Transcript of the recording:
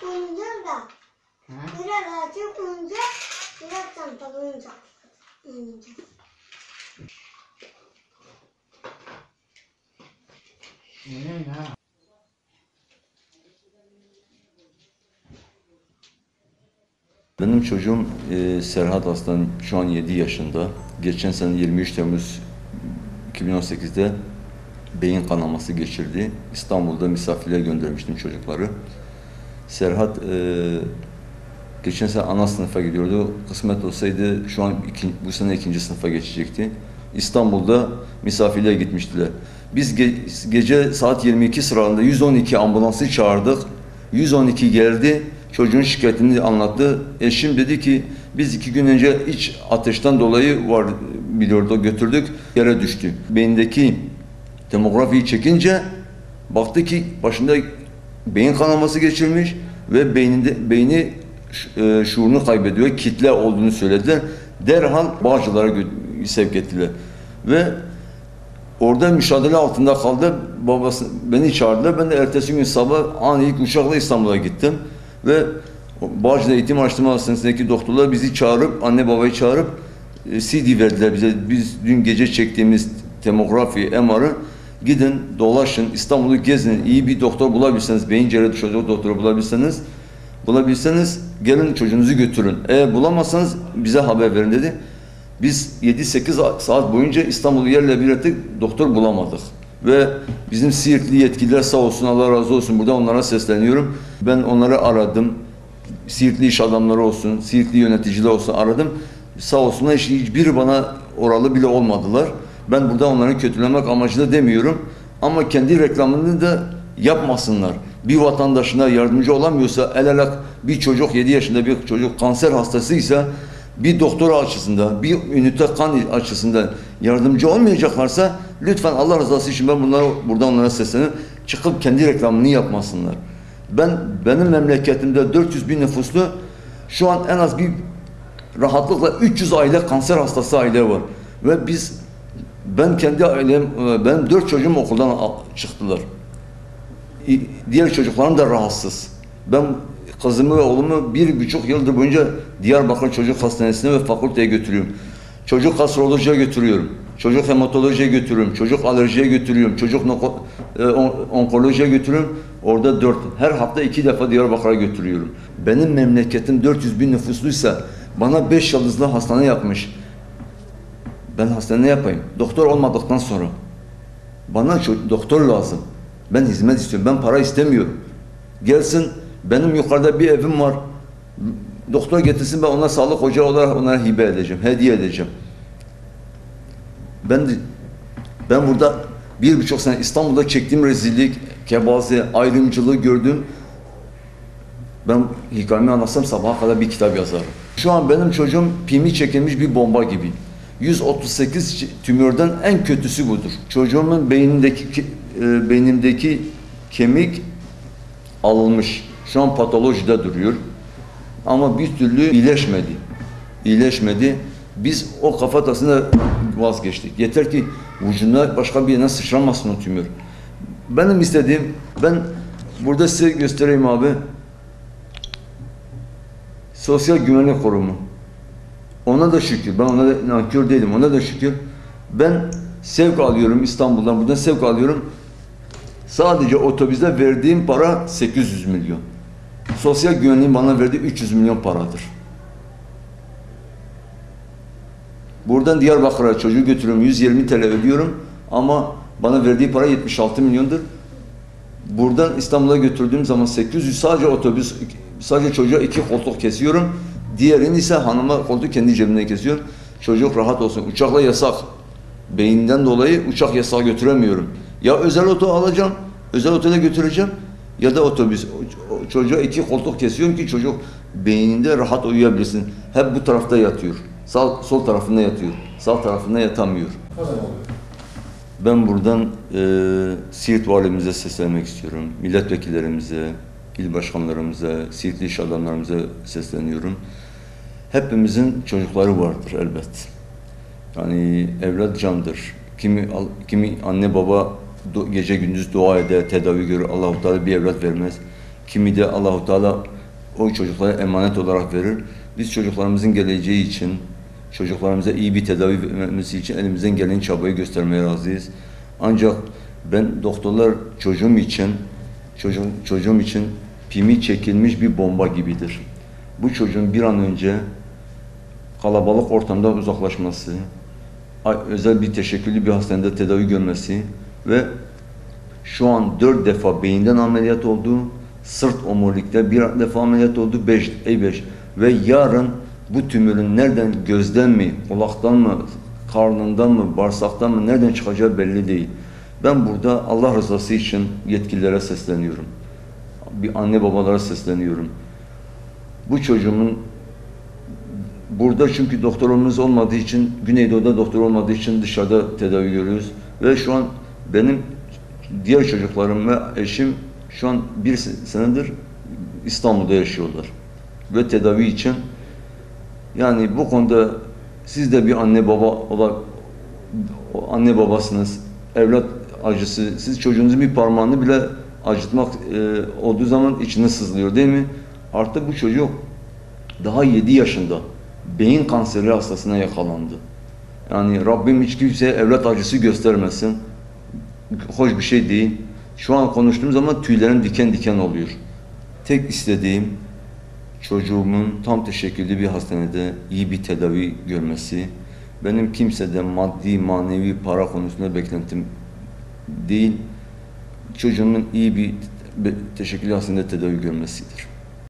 Oyuncak da. Biraz açık oyuncak, biraz çantalı oyuncak. Benim çocuğum Serhat Aslan şu an 7 yaşında. Geçen sene 23 Temmuz 2018'de beyin kanaması geçirdi. İstanbul'da misafirliğe göndermiştim çocukları. Serhat geçen sene ana sınıfa gidiyordu. Kısmet olsaydı şu an bu sene 2. sınıfa geçecekti. İstanbul'da misafirliğe gitmiştiler. Biz gece saat 22 sıralarında 112 ambulansı çağırdık. 112 geldi. Çocuğun şikayetini anlattı. Eşim dedi ki biz 2 gün önce iç ateşten dolayı biliyordu, götürdük, yere düştü. Beyindeki tomografiyi çekince baktı ki başında beyin kanaması geçirmiş ve beyni şuurunu kaybediyor, kitle olduğunu söylediler. Derhal Bağcılar'a sevk ettiler. Ve orada müşahede altında kaldı. Babası beni çağırdılar. Ben de ertesi gün sabah ani ilk uçakla İstanbul'a gittim. Ve Bağcılar Eğitim Araştırma Hastanesi'ndeki doktorlar bizi çağırıp, anne babayı çağırıp CD verdiler bize. Biz dün gece çektiğimiz tomografi, MR'ı gidin, dolaşın, İstanbul'u gezin, iyi bir doktor bulabilseniz, beyin cerrahı çocuk doktoru bulabilseniz gelin çocuğunuzu götürün. Eğer bulamazsanız bize haber verin dedi. Biz 7-8 saat boyunca İstanbul'u yerle bir ettik, doktor bulamadık. Ve bizim Siirtli yetkililer sağ olsun, Allah razı olsun, burada onlara sesleniyorum. Ben onları aradım. Siirtli iş adamları olsun, Siirtli yöneticiler olsun aradım. Sağ olsunlar, hiçbiri bana oralı bile olmadılar. Ben burada onları kötülemek amacıyla demiyorum. Ama kendi reklamını da yapmasınlar. Bir vatandaşına yardımcı olamıyorsa, el ele bir çocuk, 7 yaşında bir çocuk kanser hastasıysa, bir doktor açısından, bir ünite kan açısından yardımcı olmayacaklarsa lütfen Allah rızası için ben burada onlara sesleniyorum. Çıkıp kendi reklamını yapmasınlar. Benim memleketimde 400 bin nüfuslu şu an en az bir rahatlıkla 300 aile kanser hastası aile var. Ve ben kendi ailem, benim 4 çocuğum okuldan çıktılar. Diğer çocuklarım da rahatsız. Ben kızımı ve oğlumu 1,5 yıldır boyunca Diyarbakır Çocuk Hastanesi'ne ve fakülteye götürüyorum. Çocuk gastrolojiye götürüyorum. Çocuk hematolojiye götürüyorum. Çocuk alerjiye götürüyorum. Çocuk onkolojiye götürüyorum. Orada her hafta 2 defa Diyarbakır'a götürüyorum. Benim memleketim 400 bin nüfusluysa bana 5 yıldızlı hastane yapmış. Ben hastane ne yapayım? Doktor olmadıktan sonra. Bana doktor lazım. Ben hizmet istiyorum. Ben para istemiyorum. Gelsin, benim yukarıda bir evim var. Doktor getirsin, ben ona sağlık ocağı olarak onlara hibe edeceğim, hediye edeceğim. Ben burada 1,5 sene İstanbul'da çektiğim rezillik, kebaze, ayrımcılığı gördüm. Ben hikayemi anlatsam sabaha kadar bir kitap yazarım. Şu an benim çocuğum pimi çekilmiş bir bomba gibi. 138 tümörden en kötüsü budur. Çocuğumun beynimdeki kemik alınmış. Şu an patolojide duruyor. Ama bir türlü iyileşmedi. Biz o kafatasına vazgeçtik. Yeter ki vücuduna başka bir yerine sıçramasın o tümör. Benim istediğim, ben burada size göstereyim abi. Sosyal Güvenlik Kurumu. Ona da şükür. Ben ona da nankör değilim. Ona da şükür. Ben sevk alıyorum İstanbul'dan. Buradan sevk alıyorum. Sadece otobüste verdiğim para 800 milyon. Sosyal güvenliğin bana verdiği 300 milyon paradır. Buradan Diyarbakır'a çocuğu götürüyorum. 120 TL ödüyorum. Ama bana verdiği para 76 milyondur. Buradan İstanbul'a götürdüğüm zaman 800 sadece çocuğa 2 koltuk kesiyorum. Diğerini ise hanıma koltuğu kendi cebimden kesiyorum. Çocuk rahat olsun. Uçakla yasak. Beyinden dolayı uçak yasağı götüremiyorum. Ya özel oto alacağım, özel otele götüreceğim ya da otobüs. Çocuğa 2 koltuk kesiyorum ki çocuk beyninde rahat uyuyabilsin. Hep bu tarafta yatıyor. Sol tarafında yatıyor. Sağ tarafında yatamıyor. Ben buradan Siirt valimize seslenmek istiyorum. Milletvekillerimize, il başkanlarımıza, Siirtli iş adamlarımıza sesleniyorum. Hepimizin çocukları vardır elbet. Yani evlat candır. Kimi anne baba gece gündüz dua eder, tedavi görür. Allah-u Teala bir evlat vermez. kimi de Allahu Teala o çocuklara emanet olarak verir. Biz çocuklarımızın geleceği için, çocuklarımıza iyi bir tedavi vermesi için elimizden gelen çabayı göstermeye razıyız. Ancak ben doktorlar çocuğum için pimi çekilmiş bir bomba gibidir. Bu çocuğun bir an önce kalabalık ortamda uzaklaşması, özel bir teşekküllü bir hastanede tedavi görmesi ve şu an 4 defa beyinden ameliyat oldu, sırt omurilikte bir defa ameliyat oldu, 5 ve yarın bu tümörün nereden, gözden mi, kulaktan mı, karnından mı, bağırsaktan mı, nereden çıkacağı belli değil. Ben burada Allah rızası için yetkililere sesleniyorum. Bir anne babalara sesleniyorum. Bu çocuğumun burada çünkü doktorumuz olmadığı için, Güneydoğu'da doktor olmadığı için dışarıda tedavi görüyoruz. Ve şu an benim diğer çocuklarım ve eşim şu an bir senedir İstanbul'da yaşıyorlar. Ve tedavi için yani bu konuda siz de bir anne babasınız, evlat acısı, siz çocuğunuzun bir parmağını bile acıtmak olduğu zaman içine sızlıyor değil mi? Artık bu çocuk daha 7 yaşında beyin kanseri hastasına yakalandı. Yani Rabbim hiç kimseye evlat acısı göstermesin. Hoş bir şey değil. Şu an konuştuğum zaman tüylerim diken diken oluyor. Tek istediğim çocuğumun tam teşekküllü bir hastanede iyi bir tedavi görmesi. Benim kimseden maddi, manevi, para konusunda beklentim değil. Çocuğumun iyi bir teşekküllü hastanede tedavi görmesidir.